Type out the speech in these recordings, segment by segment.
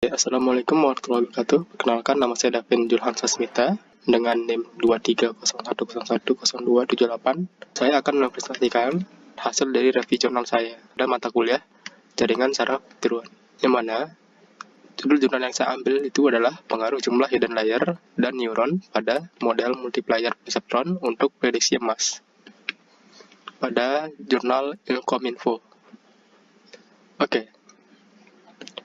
Assalamualaikum warahmatullahi wabarakatuh. Perkenalkan, nama saya Davin Julhan Sasmita dengan NIM 2301010278. Saya akan mempresentasikan hasil dari review jurnal saya dan mata kuliah jaringan saraf tiruan. Yang mana judul jurnal yang saya ambil itu adalah pengaruh jumlah hidden layer dan neuron pada model multiplier perceptron untuk prediksi emas pada jurnal Ilkominfo. Oke.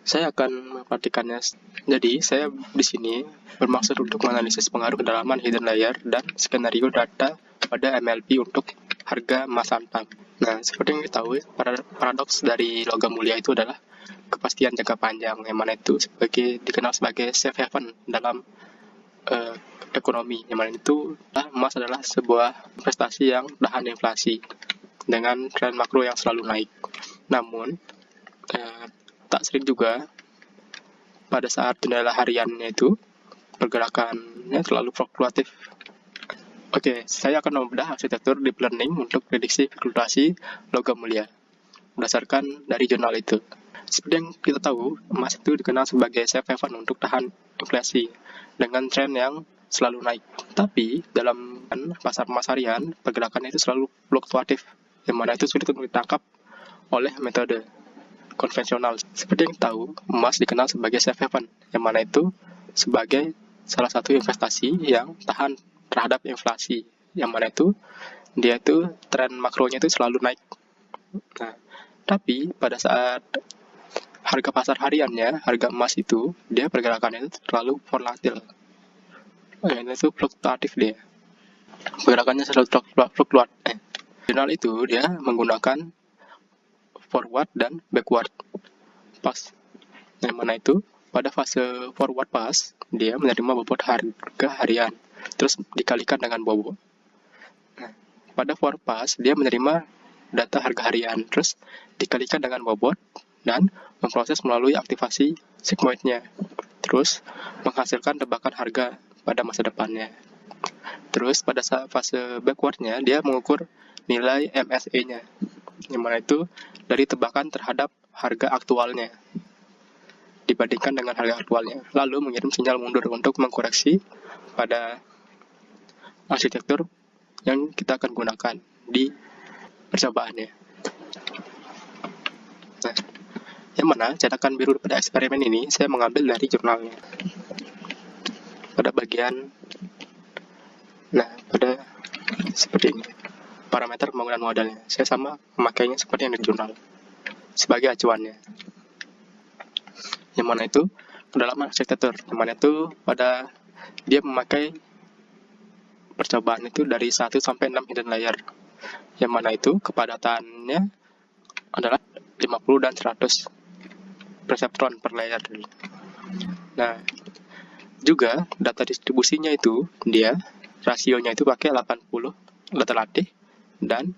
Saya akan memperhatikannya. Jadi, saya di sini bermaksud untuk menganalisis pengaruh kedalaman hidden layer dan skenario data pada MLP untuk harga emas antam. Nah, seperti yang diketahui, paradoks dari logam mulia itu adalah kepastian jangka panjang, yang mana itu dikenal sebagai safe haven dalam ekonomi. Yang mana itu emas adalah sebuah investasi yang tahan inflasi dengan tren makro yang selalu naik. Namun, tak sering juga pada saat jendela hariannya itu pergerakannya terlalu fluktuatif. Oke, saya akan membedah arsitektur deep learning untuk prediksi fluktuasi logam mulia berdasarkan dari jurnal itu. Seperti yang kita tahu, emas itu dikenal sebagai safe haven untuk tahan inflasi dengan tren yang selalu naik. Tapi dalam pasar emas harian, pergerakannya itu selalu fluktuatif, yang mana itu sulit untuk ditangkap oleh metode konvensional. Seperti yang tahu, emas dikenal sebagai safe haven, yang mana itu sebagai salah satu investasi yang tahan terhadap inflasi, yang mana itu dia itu tren makronya itu selalu naik. Nah, tapi pada saat harga pasar hariannya, harga emas itu dia pergerakannya itu terlalu volatil, yang itu fluktuatif dia. Pergerakannya selalu fluktuatif. Jurnal itu dia menggunakan forward dan backward pass, yang mana itu pada fase forward pass dia menerima bobot harga harian terus dikalikan dengan bobot. Nah, pada forward pass dia menerima data harga harian terus dikalikan dengan bobot dan memproses melalui aktivasi sigmoidnya terus menghasilkan tebakan harga pada masa depannya. Terus pada fase backwardnya dia mengukur nilai MSE-nya, yang mana itu dari tebakan terhadap harga aktualnya dibandingkan dengan harga aktualnya, lalu mengirim sinyal mundur untuk mengkoreksi pada arsitektur yang kita akan gunakan di percobaannya. Nah, yang mana cetakan biru pada eksperimen ini saya mengambil dari jurnalnya. Pada bagian, pada seperti ini, parameter pembangunan modalnya, saya sama memakainya seperti yang di jurnal sebagai acuannya. Yang mana itu kedalaman arsitektur, yang mana itu pada dia memakai percobaan itu dari 1 sampai 6 hidden layer, yang mana itu kepadatannya adalah 50 dan 100 perceptron per layer. Nah, juga data distribusinya itu dia rasionya itu pakai 80 data latih dan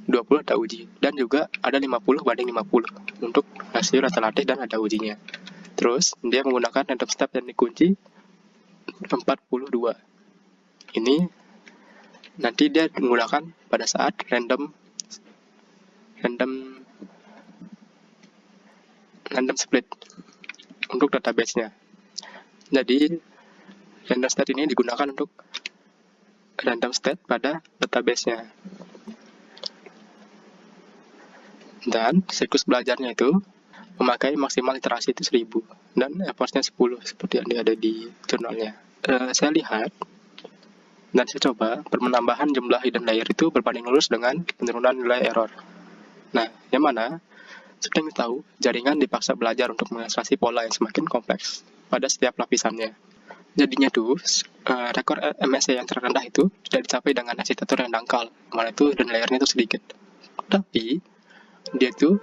20 data uji, dan juga ada 50/50 untuk rasio data latih dan data ujinya. Terus dia menggunakan random step yang dikunci 42. Ini nanti dia menggunakan pada saat random split untuk database-nya. Jadi random state ini digunakan untuk random state pada database-nya. Dan siklus belajarnya itu memakai maksimal iterasi itu 1000 dan effortnya 10 seperti yang ada di jurnalnya. Saya lihat dan saya coba penambahan jumlah hidden layer itu berbanding lurus dengan penurunan nilai error. Nah, yang mana seperti yang tahu, jaringan dipaksa belajar untuk mengilustrasi pola yang semakin kompleks pada setiap lapisannya. Jadinya tuh rekor MSE yang terendah itu tidak dicapai dengan arsitektur yang dangkal, mana itu hidden layernya itu sedikit. Tapi dia tuh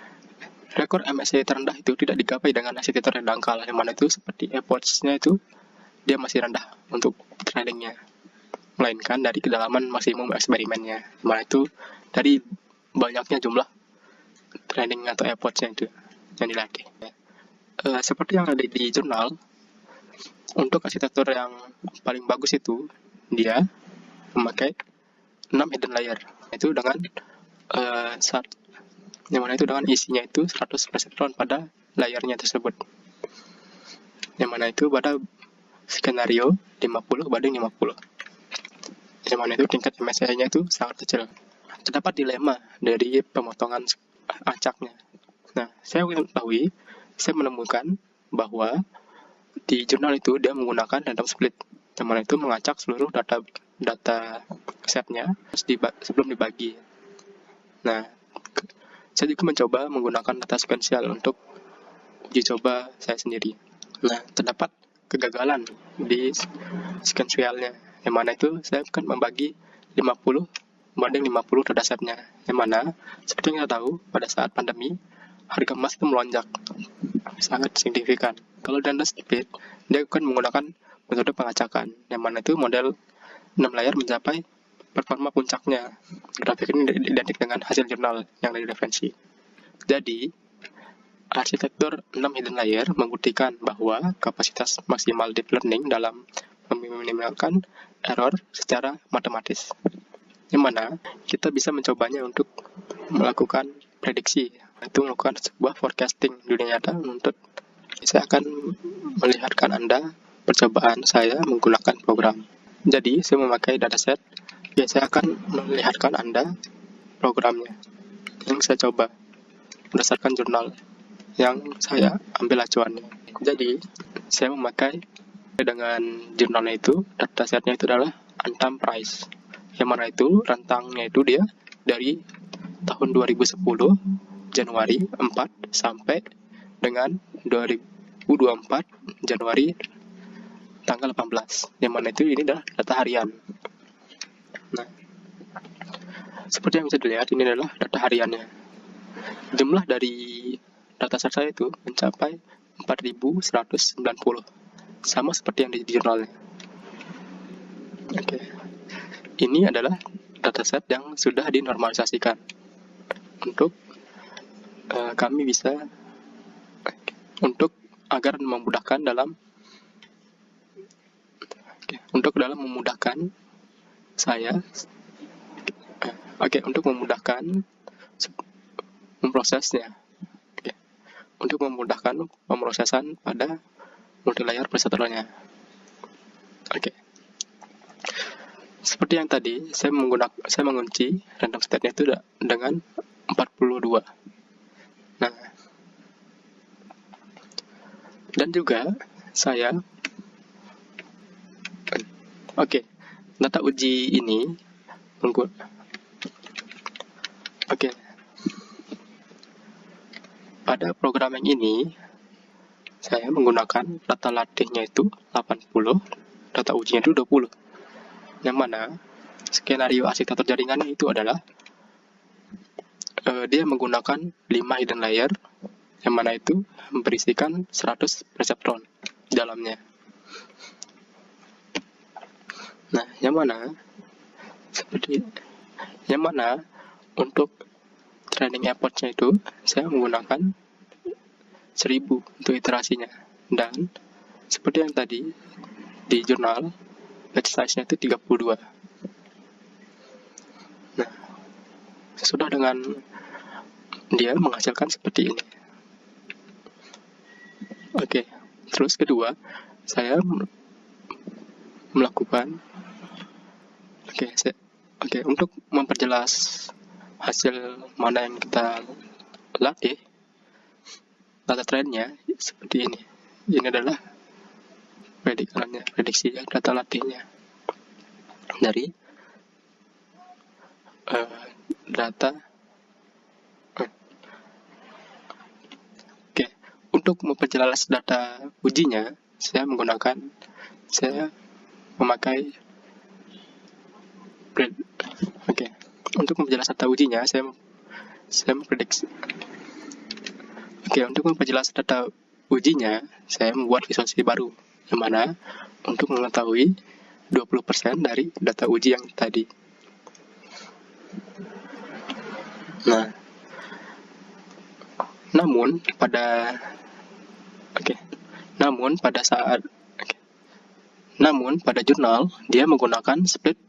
rekor MSE terendah itu tidak digapai dengan arsitektur yang dangkal, yang mana itu seperti efforts-nya itu dia masih rendah untuk trainingnya, melainkan dari kedalaman maksimum eksperimennya, yang mana itu dari banyaknya jumlah training atau efforts-nya itu yang dilatih. Seperti yang ada di jurnal, untuk arsitektur yang paling bagus itu dia memakai 6 hidden layer, itu dengan yang mana itu dengan isinya itu 100 perceptron pada layernya tersebut. yang mana itu pada skenario 50/50, yang mana itu tingkat MSI-nya itu sangat kecil. Terdapat dilema dari pemotongan acaknya. Nah, saya menemukan bahwa di jurnal itu dia menggunakan random split, yang mana itu mengacak seluruh data setnya sebelum dibagi. Nah, saya juga mencoba menggunakan data sekuensial untuk uji coba saya sendiri. Nah, terdapat kegagalan di sekuensialnya, yang mana itu saya akan membagi 50/50 datasetnya, yang mana seperti yang kita tahu pada saat pandemi harga emas itu melonjak sangat signifikan. Kalau random split, dia akan menggunakan metode pengacakan, yang mana itu model 6 layar mencapai performa puncaknya. Grafik ini identik dengan hasil jurnal yang direferensi. Jadi, arsitektur 6 hidden layer membuktikan bahwa kapasitas maksimal deep learning dalam meminimalkan error secara matematis, yang mana kita bisa mencobanya untuk melakukan prediksi, itu melakukan sebuah forecasting dunia nyata. Untuk saya akan melihatkan Anda percobaan saya menggunakan program. Jadi, saya memakai dataset, saya akan melihatkan Anda programnya yang saya coba berdasarkan jurnal yang saya ambil acuannya. Jadi, saya memakai dengan jurnalnya itu, datasetnya itu adalah Antam Price, yang mana itu rentangnya itu dia dari tahun 2010 Januari 4 sampai dengan 2024 Januari tanggal 18, yang mana itu ini adalah data harian. Nah, seperti yang bisa dilihat, ini adalah data hariannya. Jumlah dari dataset saya itu mencapai 4190, sama seperti yang di jurnalnya. Oke. Ini adalah dataset yang sudah dinormalisasikan untuk kami bisa agar memudahkan dalam memudahkan saya untuk memudahkan memprosesnya, untuk memudahkan pemrosesan pada multilayer processor-nya. Seperti yang tadi, saya mengunci random state-nya itu dengan 42. Nah, dan juga saya data uji ini pada program yang ini saya menggunakan data latihnya itu 80, data ujinya itu 20. Yang mana skenario arsitektur jaringannya itu adalah dia menggunakan 5 hidden layer, yang mana itu berisikan 100 perseptron di dalamnya. Nah, yang mana untuk training effort-nya itu saya menggunakan 1000 untuk iterasinya, dan seperti yang tadi di jurnal batch size-nya itu 32. Nah, sesudah dengan dia menghasilkan seperti ini. Terus kedua, saya melakukan untuk memperjelas hasil mana yang kita latih, data trendnya seperti ini. Ini adalah prediksi data latihnya dari data. Untuk memperjelas data ujinya, saya memakai untuk memperjelas data ujinya, saya memprediksi. Untuk memperjelas data ujinya, saya membuat visualisasi baru, yang mana untuk mengetahui 20% dari data uji yang tadi. Nah, namun pada jurnal dia menggunakan split.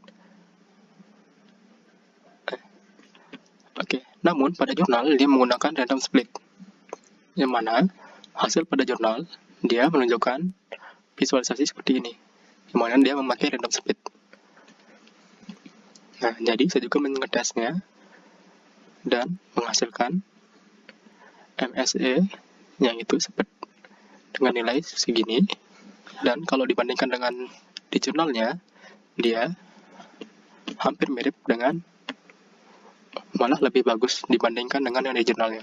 Namun pada jurnal dia menggunakan random split, yang mana hasil pada jurnal dia menunjukkan visualisasi seperti ini, dimana dia memakai random speed. Nah, jadi saya juga mengedasnya dan menghasilkan MSE yang itu dengan nilai segini. Dan kalau dibandingkan dengan di jurnalnya, dia hampir mirip dengan, malah lebih bagus dibandingkan dengan yang di jurnalnya.